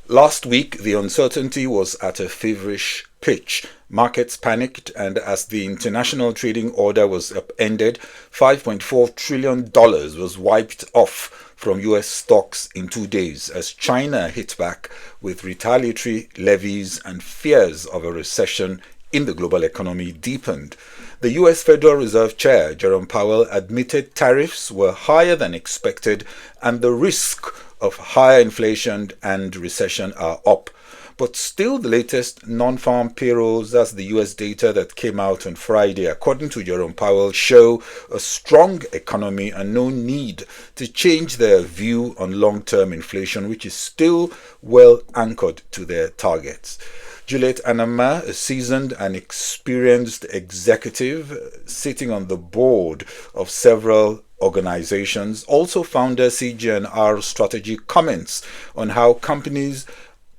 Last week, the uncertainty was at a feverish pitch. Markets panicked, and as the international trading order was upended, $5.4 trillion was wiped off from US stocks in 2 days as China hit back with retaliatory levies and fears of a recession in the global economy deepened. The US Federal Reserve Chair, Jerome Powell, admitted tariffs were higher than expected and the risk of higher inflation and recession are up. But still, the latest non-farm payrolls, that's the US data that came out on Friday, according to Jerome Powell, show a strong economy and no need to change their view on long-term inflation, which is still well anchored to their targets. Juliet Anammah, a seasoned and experienced executive sitting on the board of several organizations, also founded CG&R Strategy, comments on how companies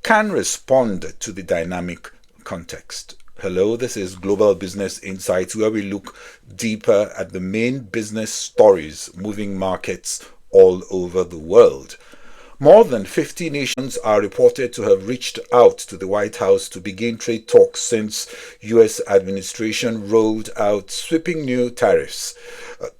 can respond to the dynamic context. Hello, this is Global Business Insights, where we look deeper at the main business stories moving markets all over the world. More than 50 nations are reported to have reached out to the White House to begin trade talks since U.S. administration rolled out sweeping new tariffs.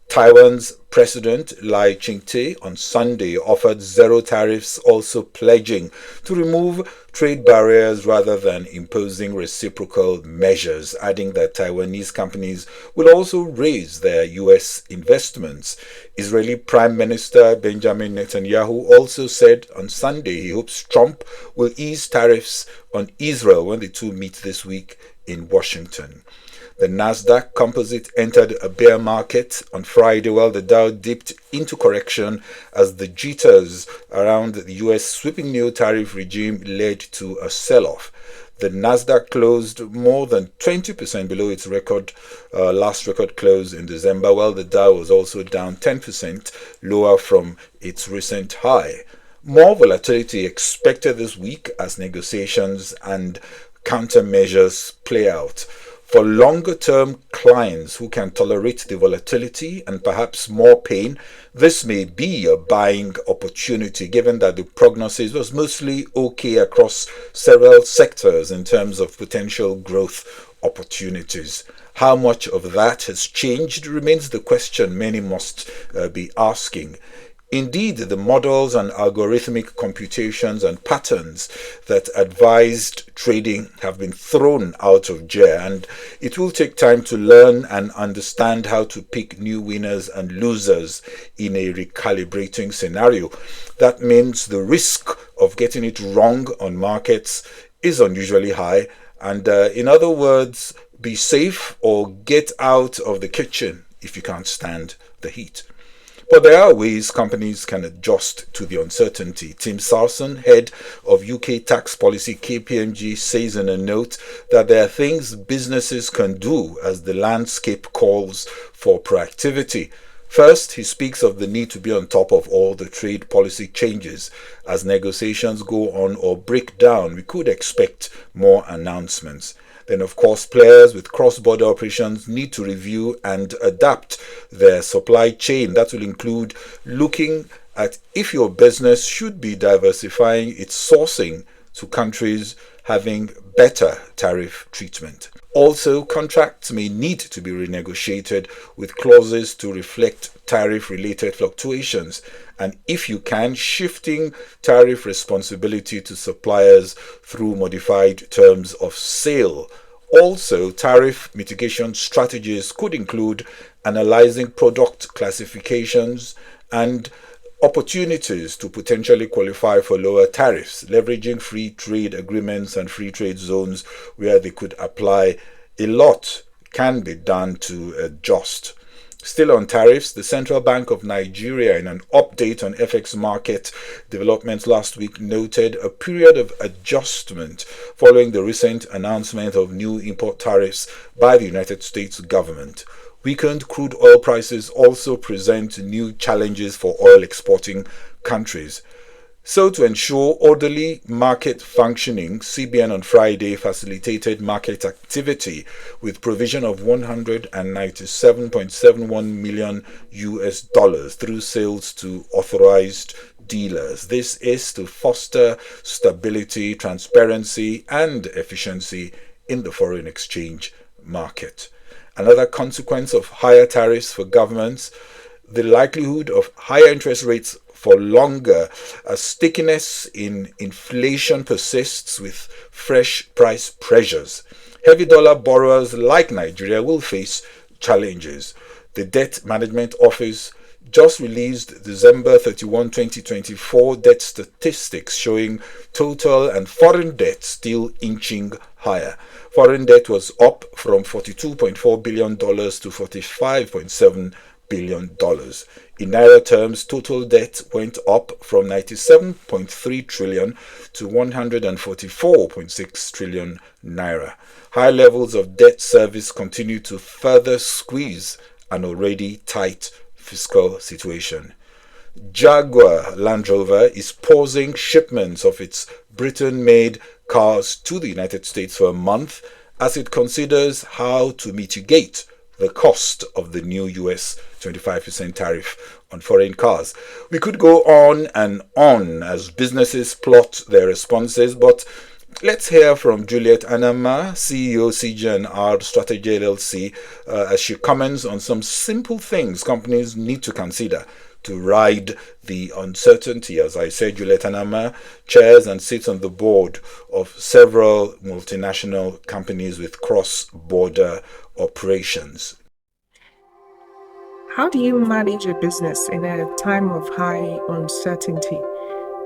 Taiwan's President Lai Ching-te on Sunday offered zero tariffs, also pledging to remove trade barriers rather than imposing reciprocal measures, adding that Taiwanese companies will also raise their U.S. investments. Israeli Prime Minister Benjamin Netanyahu also said on Sunday he hopes Trump will ease tariffs on Israel when the two meet this week in Washington. The Nasdaq Composite entered a bear market on Friday, while the Dow dipped into correction as the jitters around the U.S. sweeping new tariff regime led to a sell-off. The Nasdaq closed more than 20% below its last record close in December, while the Dow was also down 10% lower from its recent high. More volatility expected this week as negotiations and countermeasures play out. For longer-term clients who can tolerate the volatility and perhaps more pain, this may be a buying opportunity, given that the prognosis was mostly okay across several sectors in terms of potential growth opportunities. How much of that has changed remains the question many must be asking. Indeed, the models and algorithmic computations and patterns that advised trading have been thrown out of gear, and it will take time to learn and understand how to pick new winners and losers in a recalibrating scenario. That means the risk of getting it wrong on markets is unusually high, and in other words, be safe or get out of the kitchen if you can't stand the heat. But there are ways companies can adjust to the uncertainty. Tim Sarson, head of UK tax policy KPMG, says in a note that there are things businesses can do as the landscape calls for proactivity. First, he speaks of the need to be on top of all the trade policy changes. As negotiations go on or break down, we could expect more announcements. Then, of course, players with cross-border operations need to review and adapt their supply chain. That will include looking at if your business should be diversifying its sourcing to countries having better tariff treatment. Also, contracts may need to be renegotiated with clauses to reflect tariff-related fluctuations, and if you can, shifting tariff responsibility to suppliers through modified terms of sale. Also, tariff mitigation strategies could include analyzing product classifications and opportunities to potentially qualify for lower tariffs, leveraging free trade agreements and free trade zones where they could apply. A lot can be done to adjust. Still on tariffs, the Central Bank of Nigeria, in an update on FX market developments last week, noted a period of adjustment following the recent announcement of new import tariffs by the United States government. Weakened crude oil prices also present new challenges for oil exporting countries. So, to ensure orderly market functioning, CBN on Friday facilitated market activity with provision of $197.71 million through sales to authorized dealers. This is to foster stability, transparency, and efficiency in the foreign exchange market. Another consequence of higher tariffs for governments, the likelihood of higher interest rates for longer, as stickiness in inflation persists with fresh price pressures. Heavy dollar borrowers like Nigeria will face challenges. The Debt Management Office just released December 31, 2024 debt statistics showing total and foreign debt still inching higher. Foreign debt was up from $42.4 billion to $45.7 billion. In naira terms, total debt went up from 97.3 trillion to 144.6 trillion naira. High levels of debt service continue to further squeeze an already tight fiscal situation. Jaguar Land Rover is pausing shipments of its Britain-made cars to the United States for a month as it considers how to mitigate the cost of the new US 25% tariff on foreign cars. We could go on and on as businesses plot their responses, but let's hear from Juliet Anammah, CEO CG&R Strategy LLC, as she comments on some simple things companies need to consider to ride the uncertainty. As I said, Juliet Anammah chairs and sits on the board of several multinational companies with cross-border operations. How do you manage a business in a time of high uncertainty?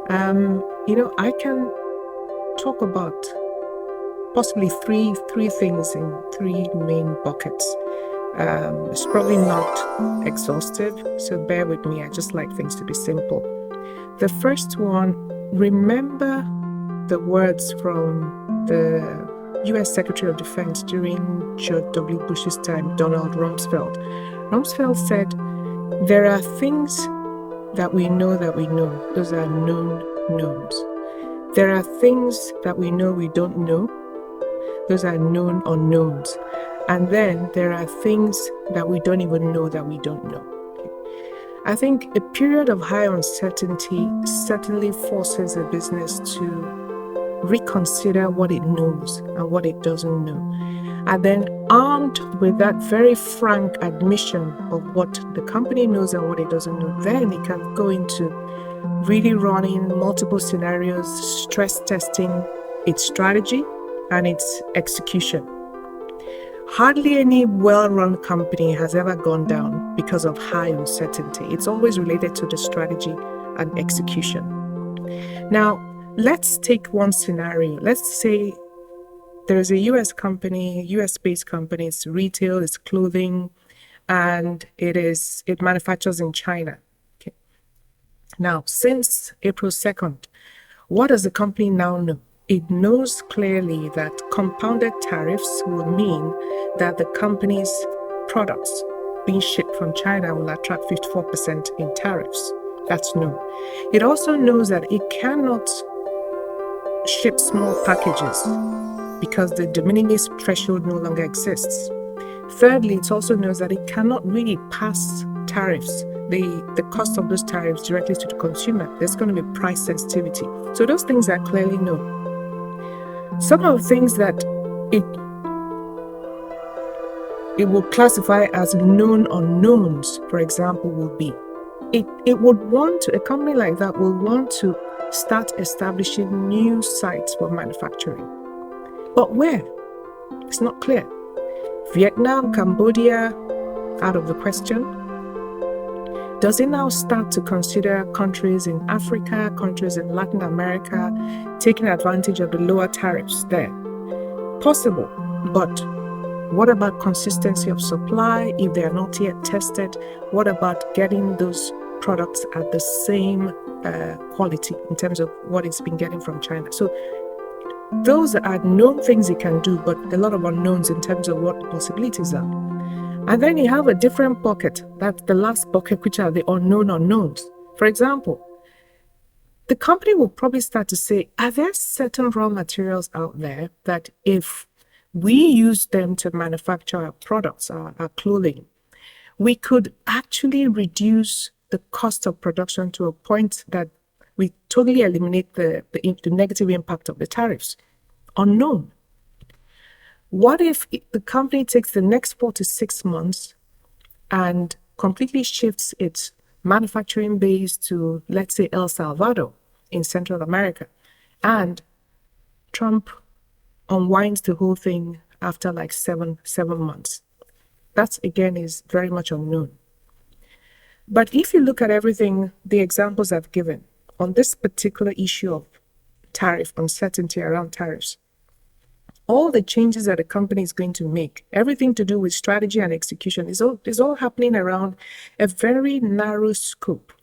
I can talk about possibly three things in three main buckets. It's probably not exhaustive, so bear with me. I just like things to be simple. The first one, remember the words from the U.S. Secretary of Defense during George W. Bush's time, Donald Rumsfeld. Rumsfeld said, there are things that we know. Those are known knowns. There are things that we know we don't know. Those are known unknowns. And then there are things that we don't even know that we don't know. I think a period of high uncertainty certainly forces a business to reconsider what it knows and what it doesn't know. And then armed with that very frank admission of what the company knows and what it doesn't know, then it can go into really running multiple scenarios, stress testing its strategy and its execution. Hardly any well-run company has ever gone down because of high uncertainty. It's always related to the strategy and execution. Now, let's take one scenario. Let's say there is a US-based company, it's retail, it's clothing, and it manufactures in China. Okay. Now, since April 2nd, what does the company now know? It knows clearly that compounded tariffs will mean that the company's products being shipped from China will attract 54% in tariffs. That's known. It also knows that it cannot ship small packages because the de minimis threshold no longer exists. Thirdly, it also knows that it cannot really pass tariffs, the cost of those tariffs directly to the consumer. There's going to be price sensitivity. So those things are clearly known. Some of the things that it will classify as known unknowns, for example, will be a company like that will want to start establishing new sites for manufacturing. But where? It's not clear. Vietnam, Cambodia, out of the question. Does it now start to consider countries in Africa, countries in Latin America, taking advantage of the lower tariffs there? Possible, but what about consistency of supply if they are not yet tested? What about getting those products at the same quality in terms of what it's been getting from China? So those are known things it can do, but a lot of unknowns in terms of what the possibilities are. And then you have a different bucket, that's the last bucket, which are the unknown unknowns. For example, the company will probably start to say, are there certain raw materials out there that if we use them to manufacture our products, our clothing, we could actually reduce the cost of production to a point that we totally eliminate the negative impact of the tariffs? Unknown. What if the company takes the next 4 to 6 months and completely shifts its manufacturing base to, let's say, El Salvador in Central America, and Trump unwinds the whole thing after like seven months? That, again, is very much unknown. But if you look at everything, the examples I've given on this particular issue of tariff uncertainty around tariffs, all the changes that a company is going to make, everything to do with strategy and execution, is all happening around a very narrow scope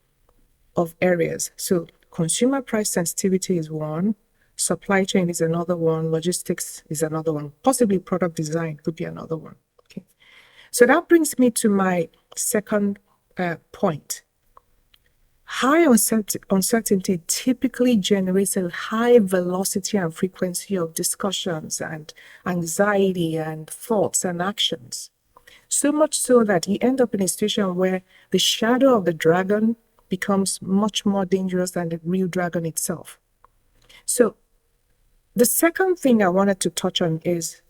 of areas. So consumer price sensitivity is one, supply chain is another one, logistics is another one, possibly product design could be another one. Okay. So that brings me to my second point. High uncertainty typically generates a high velocity and frequency of discussions and anxiety and thoughts and actions. So much so that you end up in a situation where the shadow of the dragon becomes much more dangerous than the real dragon itself. So the second thing I wanted to touch on is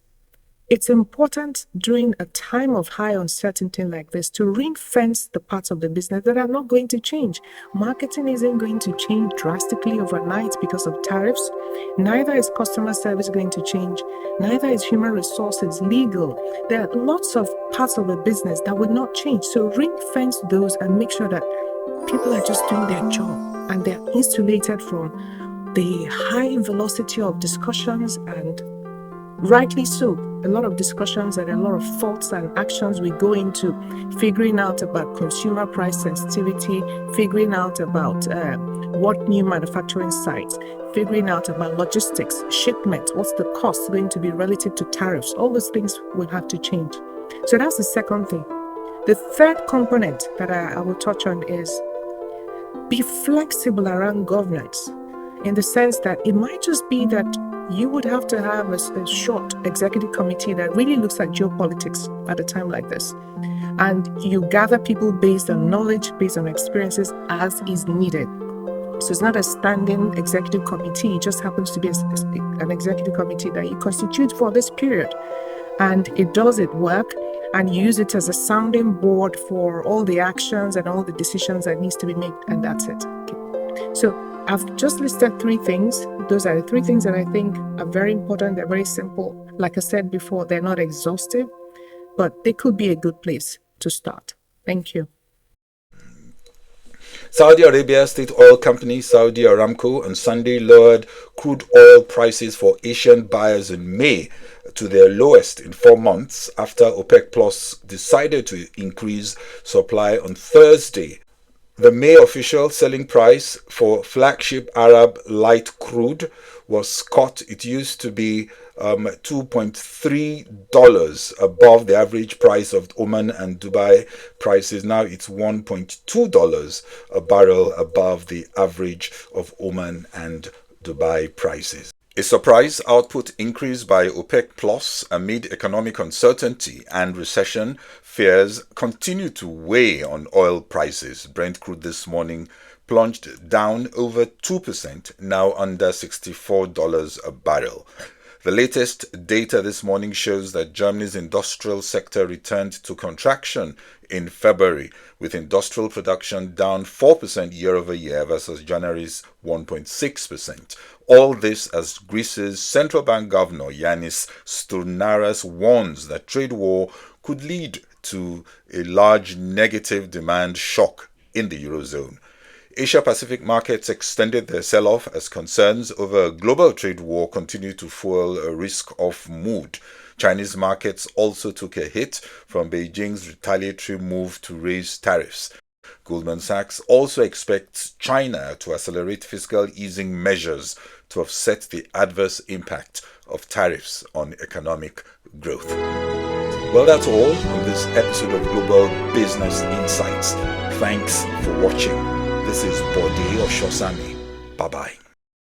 it's important during a time of high uncertainty like this to ring-fence the parts of the business that are not going to change. Marketing isn't going to change drastically overnight because of tariffs. Neither is customer service going to change. Neither is human resources, legal. There are lots of parts of the business that will not change. So ring-fence those and make sure that people are just doing their job and they're insulated from the high velocity of discussions, and rightly so. A lot of discussions and a lot of thoughts and actions we go into figuring out about consumer price sensitivity, figuring out about what new manufacturing sites, figuring out about logistics, shipment, what's the cost going to be relative to tariffs. All those things will have to change. So that's the second thing. The third component that I will touch on is be flexible around governance, in the sense that it might just be that you would have to have a short executive committee that really looks at geopolitics at a time like this. And you gather people based on knowledge, based on experiences as is needed. So it's not a standing executive committee. It just happens to be an executive committee that you constitute for this period. And it does its work, and you use it as a sounding board for all the actions and all the decisions that needs to be made, and that's it. Okay. So I've just listed 3 things. Those are the 3 things that I think are very important. They're very simple. Like I said before, they're not exhaustive, but they could be a good place to start. Thank you. Saudi Arabia state oil company Saudi Aramco on Sunday lowered crude oil prices for Asian buyers in May to their lowest in 4 months after OPEC Plus decided to increase supply on Thursday. The May official selling price for flagship Arab light crude was cut. It used to be $2.3 above the average price of Oman and Dubai prices. Now it's $1.2 a barrel above the average of Oman and Dubai prices. A surprise output increase by OPEC Plus amid economic uncertainty and recession fears continue to weigh on oil prices. Brent crude this morning plunged down over 2%, now under $64 a barrel. The latest data this morning shows that Germany's industrial sector returned to contraction in February, with industrial production down 4% year over year versus January's 1.6%. All this as Greece's central bank governor Yanis Stournaras warns that trade war could lead to a large negative demand shock in the Eurozone. Asia-Pacific markets extended their sell-off as concerns over a global trade war continue to fuel a risk-off mood. Chinese markets also took a hit from Beijing's retaliatory move to raise tariffs. Goldman Sachs also expects China to accelerate fiscal easing measures to offset the adverse impact of tariffs on economic growth. Well, that's all on this episode of Global Business Insights. Thanks for watching. This is Bode Oshosami. Bye-bye.